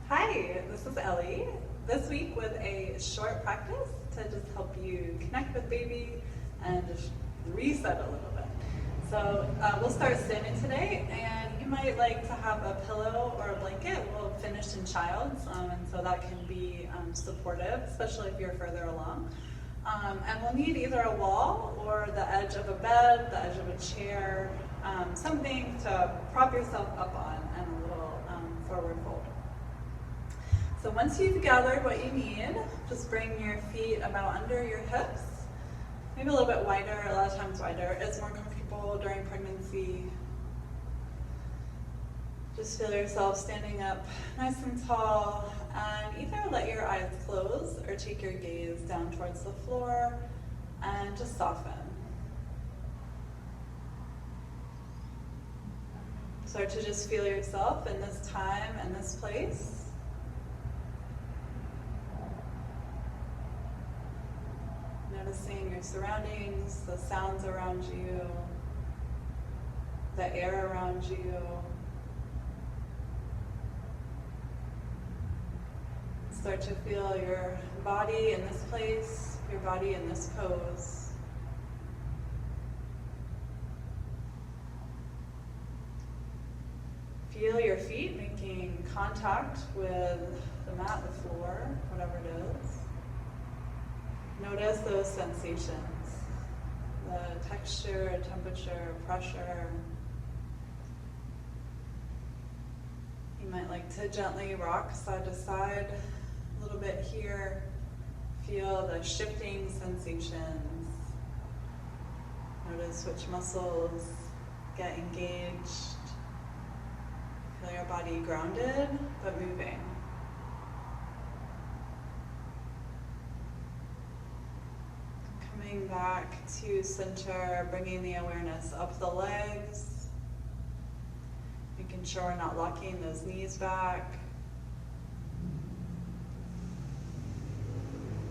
Hi, this is Ellie. This week with a short practice to just help you connect with baby and just reset a little bit. So we'll start standing today, and you might like to have a pillow or a blanket. We'll finish in child's, and so that can be supportive, especially if you're further along. And we'll need either a wall or the edge of a bed, the edge of a chair, something to prop yourself up on, and a little forward fold. So once you've gathered what you need, just bring your feet about under your hips, maybe a little bit wider. A lot of times wider is more comfortable during pregnancy. Just feel yourself standing up nice and tall, and either let your eyes close or take your gaze down towards the floor and just soften. Start to just feel yourself in this time and this place. Noticing your surroundings, the sounds around you, the air around you. Start to feel your body in this place, your body in this pose. Feel your feet making contact with the mat, the floor, whatever it is. Notice those sensations, the texture, temperature, pressure. You might like to gently rock side to side a little bit here. Feel the shifting sensations. Notice which muscles get engaged. Feel your body grounded but moving. Coming back to center, bringing the awareness up the legs, making sure we're not locking those knees back.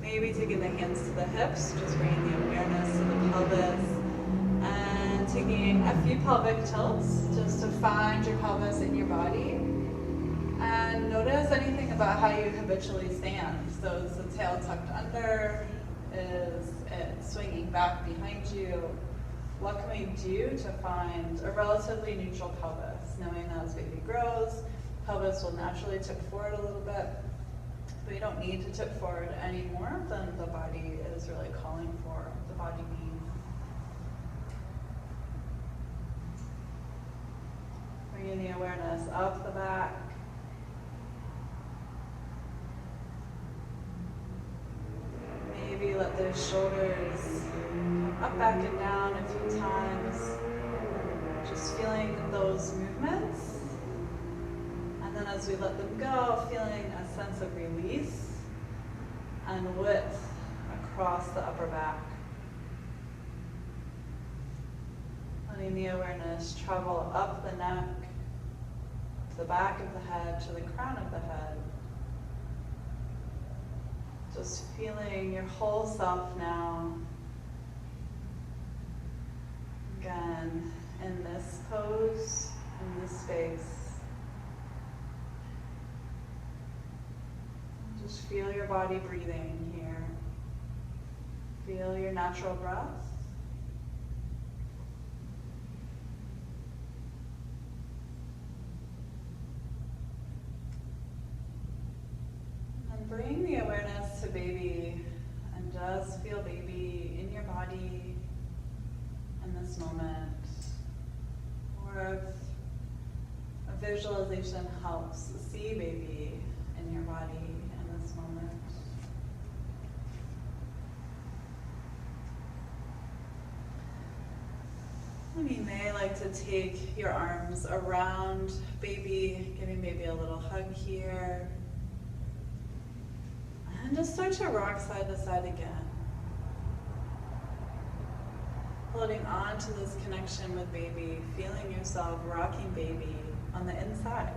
Maybe taking the hands to the hips, just bringing the awareness to the pelvis, and taking a few pelvic tilts just to find your pelvis in your body. And notice anything about how you habitually stand. So is the tail tucked under? Is it swinging back behind you? What can we do to find a relatively neutral pelvis? Knowing that as baby grows, pelvis will naturally tip forward a little bit, but you don't need to tip forward any more than the body is really calling for, the body needs. Bringing the awareness up the back. Maybe let those shoulders come up, back, and down a few times. Just feeling those movements. And then as we let them go, feeling a sense of release and width across the upper back. Letting the awareness travel up the neck, to the back of the head, to the crown of the head. Just feeling your whole self now. Again, in this pose, in this space. Just feel your body breathing here. Feel your natural breath. Bring the awareness to baby and just feel baby in your body in this moment. Or if a visualization helps, see baby in your body in this moment. And you may like to take your arms around baby, giving baby a little hug here. And just start to rock side to side again. Holding on to this connection with baby, feeling yourself rocking baby on the inside.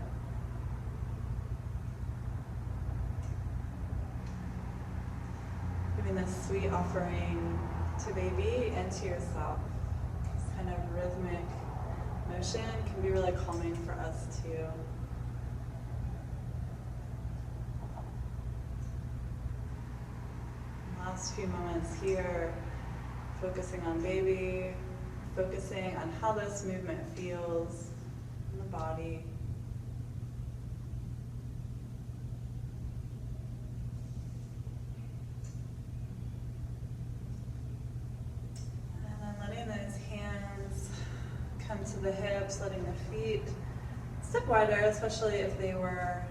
Giving this sweet offering to baby and to yourself. This kind of rhythmic motion can be really calming for us too. last few moments here, focusing on baby, focusing on how this movement feels in the body. And then letting those hands come to the hips, letting the feet step wider, especially if they were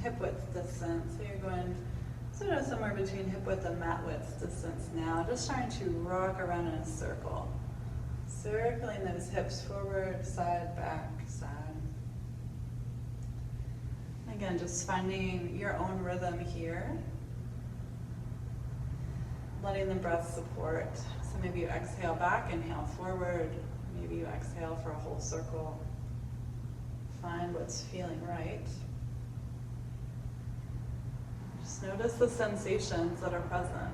hip width distance. So you're going sort of somewhere between hip width and mat width distance now, just trying to rock around in a circle. Circling those hips forward, side, back, side. Again, just finding your own rhythm here. Letting the breath support. So maybe you exhale back, inhale forward. Maybe you exhale for a whole circle. Find what's feeling right. Just notice the sensations that are present.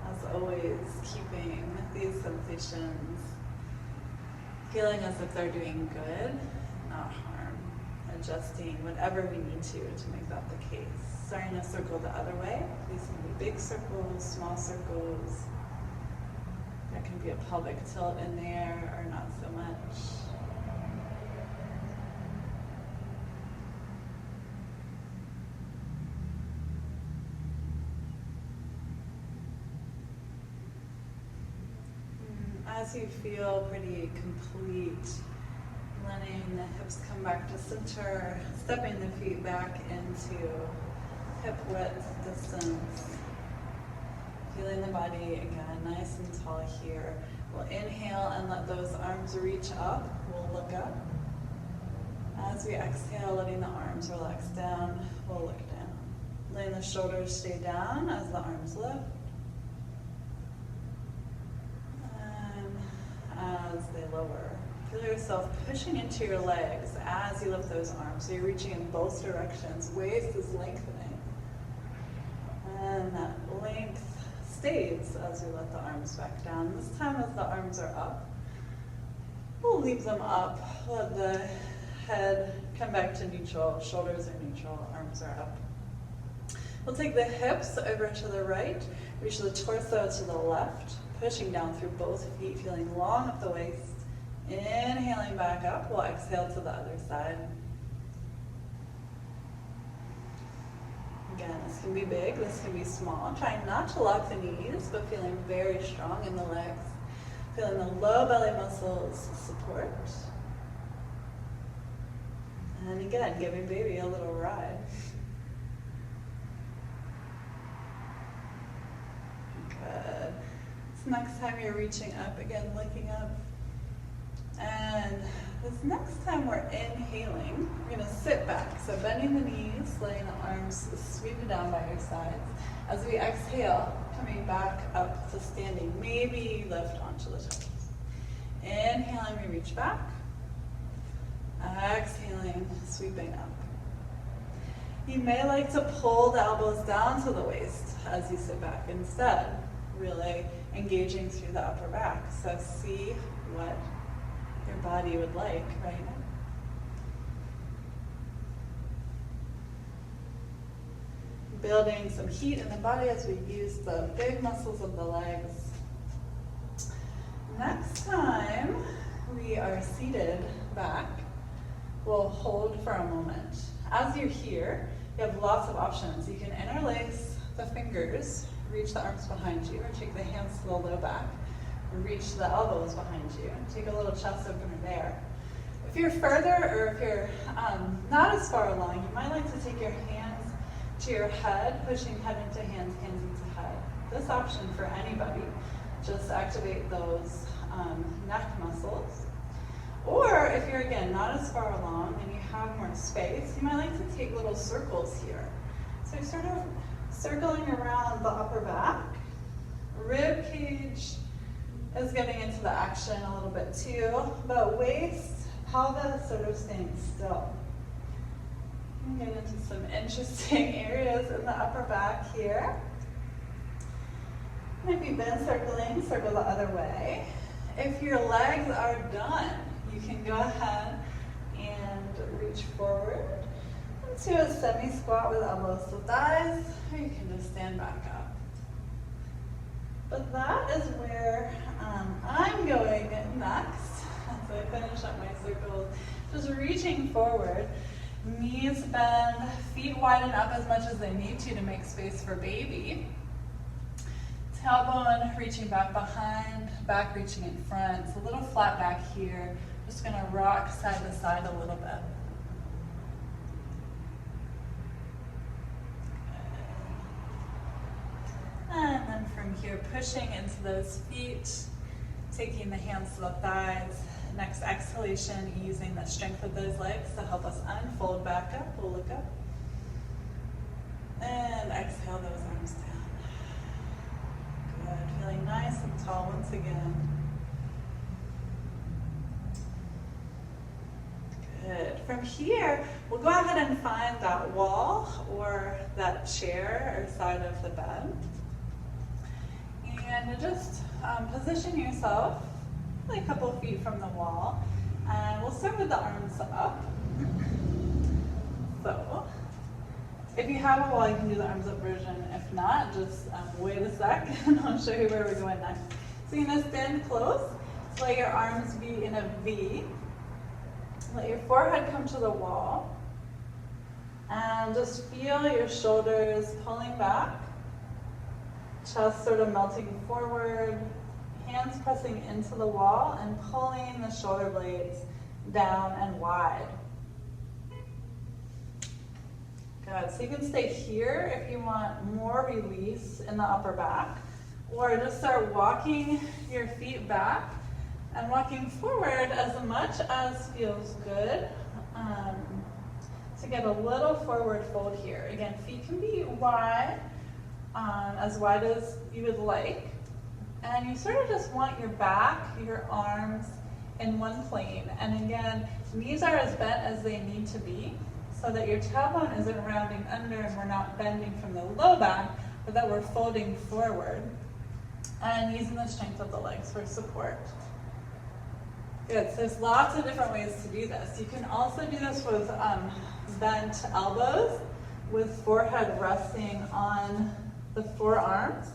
As always, keeping these sensations feeling as if they're doing good, not harm. Adjusting whatever we need to make that the case. Starting to circle the other way. These can be big circles, small circles. There can be a pelvic tilt in there or not so much. As you feel pretty complete, letting the hips come back to center, stepping the feet back into hip width distance, feeling the body again nice and tall here. We'll inhale and let those arms reach up. We'll look up. As we exhale, letting the arms relax down, we'll look down. Letting the shoulders stay down as the arms lift. As they lower. Feel yourself pushing into your legs as you lift those arms. So you're reaching in both directions. Waist is lengthening. And that length stays as we let the arms back down. This time as the arms are up, we'll leave them up. Let the head come back to neutral. Shoulders are neutral, arms are up. We'll take the hips over to the right, reach the torso to the left, pushing down through both feet, feeling long at the waist. Inhaling back up, we'll exhale to the other side. Again, this can be big, this can be small. Trying not to lock the knees, but feeling very strong in the legs. Feeling the low belly muscles support. And again, giving baby a little ride. Good. So next time you're reaching up, again, looking up. And this next time we're inhaling, we're gonna sit back. So bending the knees, letting the arms sweep down by your sides. As we exhale, coming back up to standing, maybe lift onto the toes. Inhaling, we reach back. Exhaling, sweeping up. You may like to pull the elbows down to the waist as you sit back. Instead, really engaging through the upper back. So see what your body would like right now. Building some heat in the body as we use the big muscles of the legs. Next time we are seated back, we'll hold for a moment. As you're here, you have lots of options. You can interlace the fingers, reach the arms behind you, or take the hands to the low back, reach the elbows behind you, and take a little chest opener there. If you're further, or if you're not as far along, you might like to take your hands to your head, pushing head into hands, hands into head. This option for anybody, just activate those neck muscles. Or if you're, again, not as far along and you have more space, you might like to take little circles here. So you're sort of circling around the upper back. Rib cage is getting into the action a little bit too, but waist, pelvis sort of staying still. Get into some interesting areas in the upper back here. Maybe been circling, circle the other way. If your legs are done, you can go ahead and reach forward and to a semi-squat with elbows to thighs, or you can just stand back up. But that is where I'm going next as I finish up my circles. Just reaching forward, knees bend, feet widen up as much as they need to make space for baby. Tailbone reaching back behind, back reaching in front. It's a little flat back here. Just gonna rock side to side a little bit. And then from here, pushing into those feet, taking the hands to the thighs. Next exhalation, using the strength of those legs to help us unfold back up. We'll look up. And exhale those arms down. Good, feeling nice and tall once again. Good. From here, we'll go ahead and find that wall or that chair or side of the bed. And just position yourself a couple of feet from the wall. And we'll start with the arms up. So, if you have a wall, you can do the arms up version. If not, just wait a sec and I'll show you where we're going next. So you're gonna stand close. So let your arms be in a V. Let your forehead come to the wall. And just feel your shoulders pulling back. Chest sort of melting forward, hands pressing into the wall and pulling the shoulder blades down and wide. Good, so you can stay here if you want more release in the upper back, or just start walking your feet back and walking forward as much as feels good to get a little forward fold here. Again, feet can be wide, as wide as you would like. And you sort of just want your back, your arms in one plane. And again, knees are as bent as they need to be so that your tailbone isn't rounding under and we're not bending from the low back, but that we're folding forward and using the strength of the legs for support. Good, so there's lots of different ways to do this. You can also do this with bent elbows, with forehead resting on the forearms.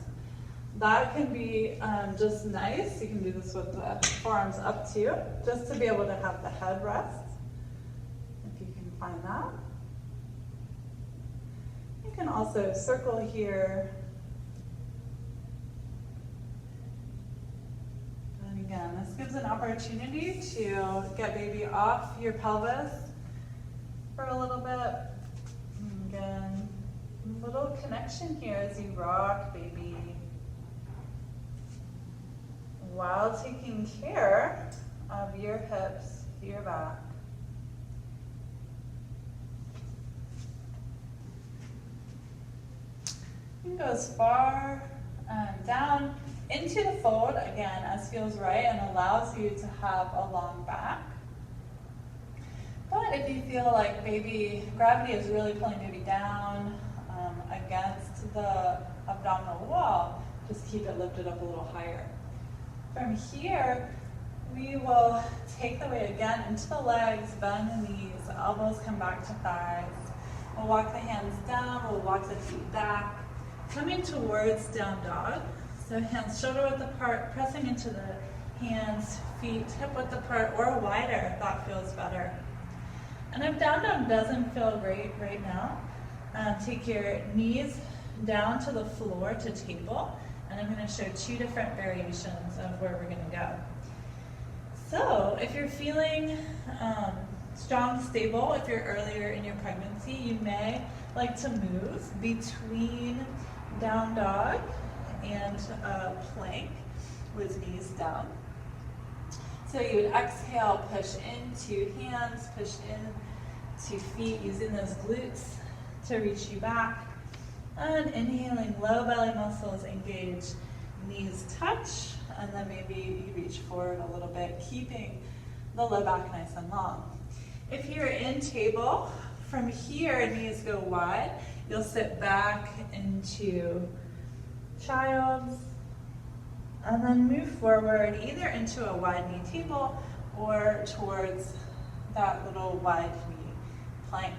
That can be just nice. You can do this with the forearms up too, just to be able to have the head rest, if you can find that. You can also circle here. And again, this gives an opportunity to get baby off your pelvis for a little bit. And again, a little connection here as you rock baby, while taking care of your hips, your back. You can go as far down into the fold, again, as feels right and allows you to have a long back. But if you feel like gravity is really pulling baby down against the abdominal wall, just keep it lifted up a little higher. From here, we will take the weight again into the legs, bend the knees, elbows come back to thighs. We'll walk the hands down, we'll walk the feet back, coming towards down dog. So hands shoulder width apart, pressing into the hands, feet hip width apart, or wider if that feels better. And if down dog doesn't feel great right now, take your knees down to the floor to table. And I'm going to show two different variations of where we're going to go. So if you're feeling strong, stable, if you're earlier in your pregnancy, you may like to move between down dog and plank with knees down. So you would exhale, push into hands, push into feet, using those glutes to reach you back. And inhaling, low belly muscles engage, knees touch, and then maybe you reach forward a little bit, keeping the low back nice and long. If you're in table, from here, knees go wide. You'll sit back into child's, and then move forward either into a wide knee table or towards that little wide knee plank.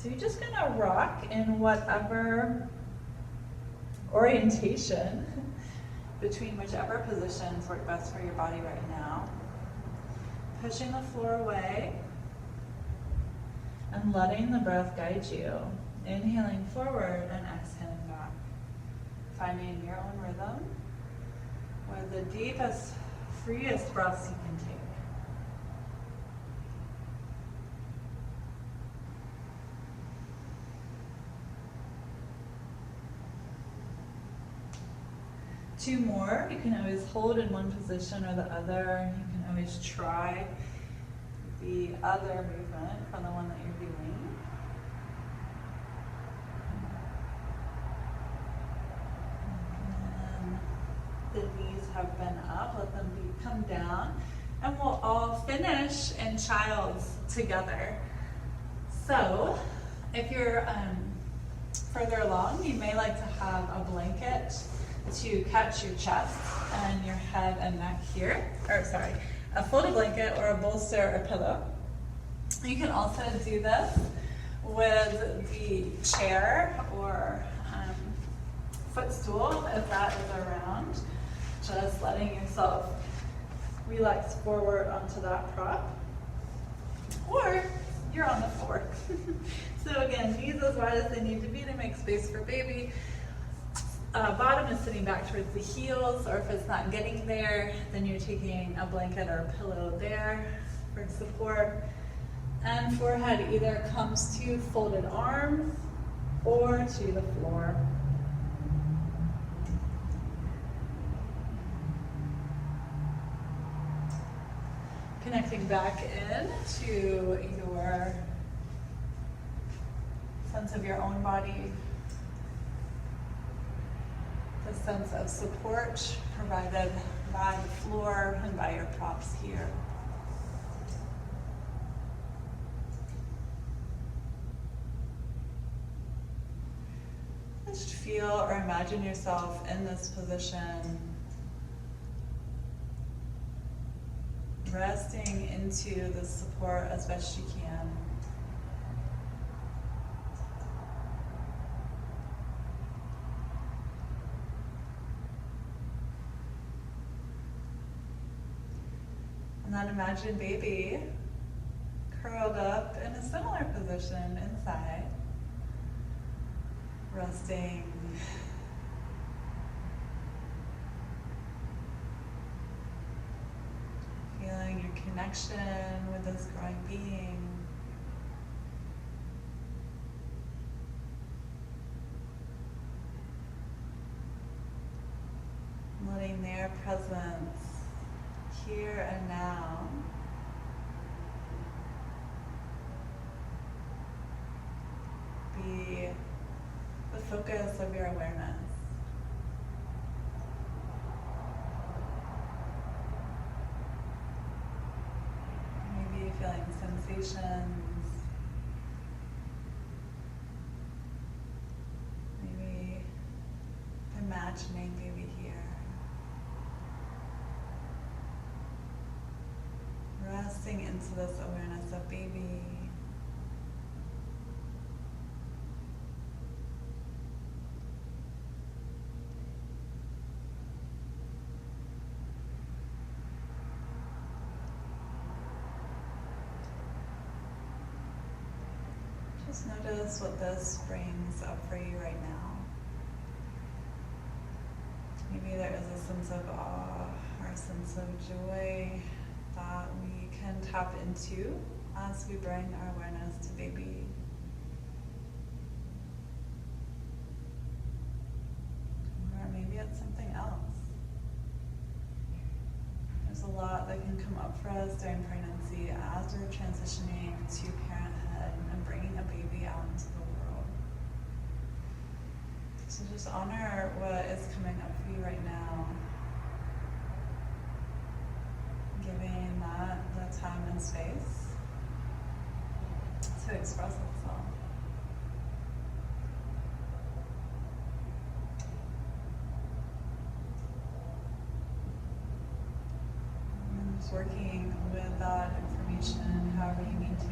So you're just gonna rock in whatever orientation between whichever positions work best for your body right now. Pushing the floor away and letting the breath guide you. Inhaling forward and exhaling back. Finding your own rhythm with the deepest, freest breaths you can take. Two more. You can always hold in one position or the other. You can always try the other movement from the one that you're doing. And the knees have been up. Let them come down. And we'll all finish in child's together. So, if you're further along, you may like to have a blanket to catch your chest and your head and neck here, a folded blanket or a bolster or pillow. You can also do this with the chair or footstool if that is around. Just letting yourself relax forward onto that prop. Or you're on the floor. So again, knees as wide as they need to be to make space for baby. Bottom is sitting back towards the heels, or if it's not getting there, then you're taking a blanket or a pillow there for support. And forehead either comes to folded arms or to the floor. Connecting back in to your sense of your own body. The sense of support provided by the floor and by your props here. Just feel or imagine yourself in this position, resting into the support as best you can. And then imagine baby curled up in a similar position inside, resting. Feeling your connection with this growing being. Letting their presence here and now be the focus of your awareness. Maybe feeling sensations, maybe imagining baby here. Resting into this awareness of baby. Just notice what this brings up for you right now. Maybe there is a sense of awe or a sense of joy that we can tap into as we bring our awareness to baby. Or maybe it's something else. There's a lot that can come up for us during pregnancy as we're transitioning to parenthood and bringing a baby out into the world. So just honor what is coming up for you right now. Giving that the time and space to express itself. And just working with that information however you need to.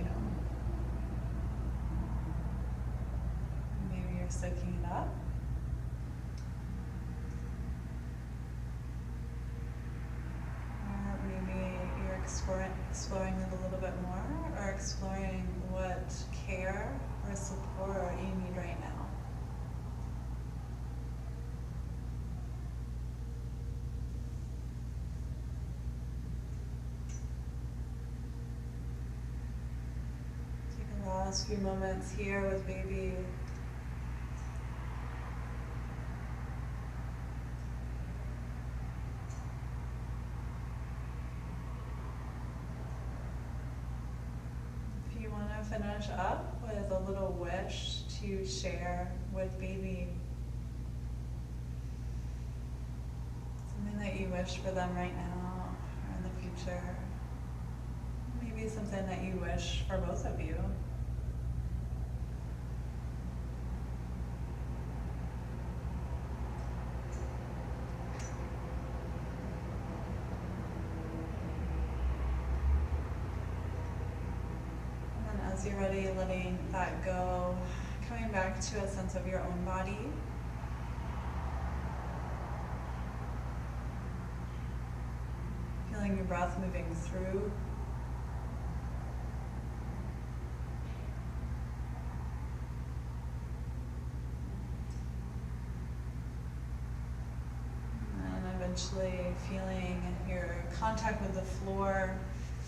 exploring what care or support you need right now. Take the last few moments here with baby. Finish up with a little wish to share with baby. Something that you wish for them right now or in the future. Maybe something that you wish for both of you. As you're ready, letting that go, coming back to a sense of your own body. Feeling your breath moving through. And eventually feeling your contact with the floor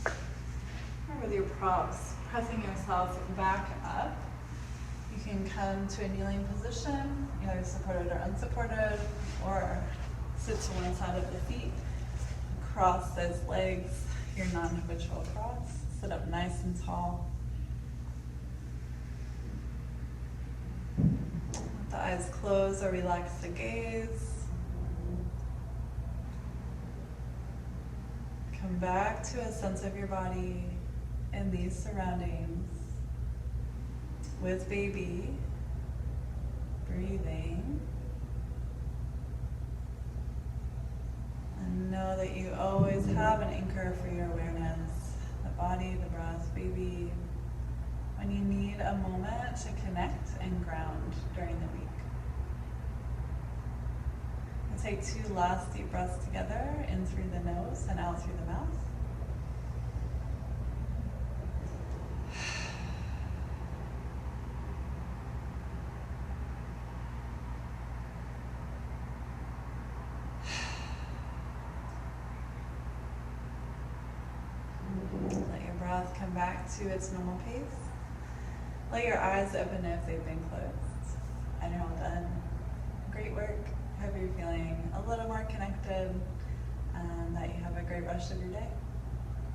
or with your props. Pressing yourself back up. You can come to a kneeling position, either supported or unsupported, or sit to one side of the feet. Cross those legs, your non-habitual cross. Sit up nice and tall. Let the eyes close or relax the gaze. Come back to a sense of your body in these surroundings with baby, breathing, and know that you always have an anchor for your awareness, the body, the breath, baby, when you need a moment to connect and ground during the week. We'll take 2 last deep breaths together, in through the nose and out through the mouth. Come back to its normal pace. Let your eyes open if they've been closed. And you're all done. Great work. Hope you're feeling a little more connected and that you have a great rest of your day.